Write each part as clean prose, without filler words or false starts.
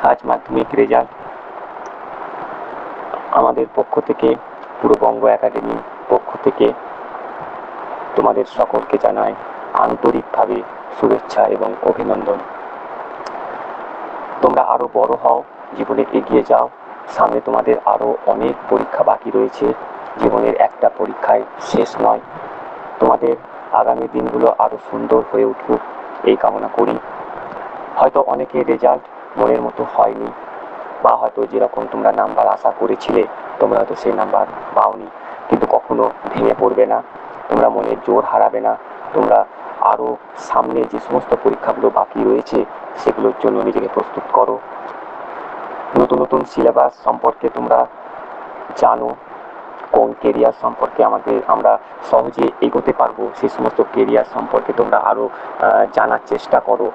আজ মাধ্যমিক রেজাল্ট। আমাদের পক্ষ থেকে, পূর্ববঙ্গ একাডেমির পক্ষ থেকে তোমাদের সকলকে জানাই আন্তরিকভাবে শুভেচ্ছা এবং অভিনন্দন। তোমরা আরো বড় হও, জীবনে এগিয়ে যাও। সামনে তোমাদের আরো অনেক পরীক্ষা বাকি রয়েছে। জীবনের একটা পরীক্ষায় শেষ নয়। তোমাদের আগামী দিনগুলো আরো সুন্দর হয়ে উঠুক এই কামনা করি। হয়তো অনেকের রেজাল্ট মনের মতো হয়নি, বা হয়তো যেরকম তোমরা নাম্বার আশা করেছিলে তোমরা হয়তো সেই নাম্বার পাওনি, কিন্তু কখনো ভেঙে পড়বে না, তোমরা মনের জোর হারাবে না। তোমরা আরো সামনে যে সমস্ত পরীক্ষাগুলো বাকি রয়েছে সেগুলোর জন্য নিজেকে প্রস্তুত করো। নতুন নতুন সিলেবাস সম্পর্কে তোমরা জানো, কোন কেরিয়ার সম্পর্কে আমরা সহজে এগোতে পারবো সেই সমস্ত কেরিয়ার সম্পর্কে তোমরা আরো জানার চেষ্টা করো।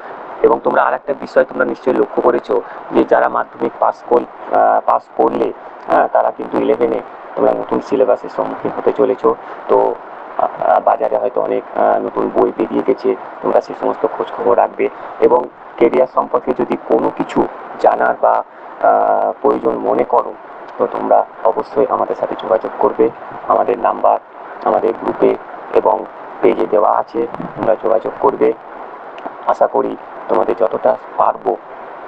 এবং তোমরা আরেকটা বিষয় তোমরা নিশ্চয়ই লক্ষ্য করেছো যে যারা মাধ্যমিক পাস করলে তারা কিন্তু 11-এ তোমরা নতুন সিলেবাসের সম্মুখীন হতে চলেছো। তো বাজারে হয়তো অনেক নতুন বই বেরিয়ে গেছে, তোমরা সেই সমস্ত খোঁজ খবর রাখবে। এবং কেরিয়ার সম্পর্কে যদি কোনো কিছু জানার বা প্রয়োজন মনে করো তো তোমরা অবশ্যই আমাদের সাথে যোগাযোগ করবে। আমাদের নাম্বার আমাদের গ্রুপে এবং পেজে দেওয়া আছে, তোমরা যোগাযোগ করবে। আশা করি তোমাদের যতটা পারবো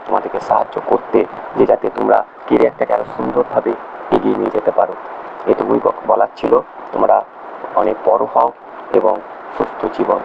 তোমাদেরকে সাহায্য করতে, যে যাতে তোমরা কেরিয়ারটাকে আরো সুন্দরভাবে এগিয়ে নিয়ে যেতে পারো। এটুকুই বলার ছিল। তোমরা অনেক বড় হও এবং সুস্থ জীবন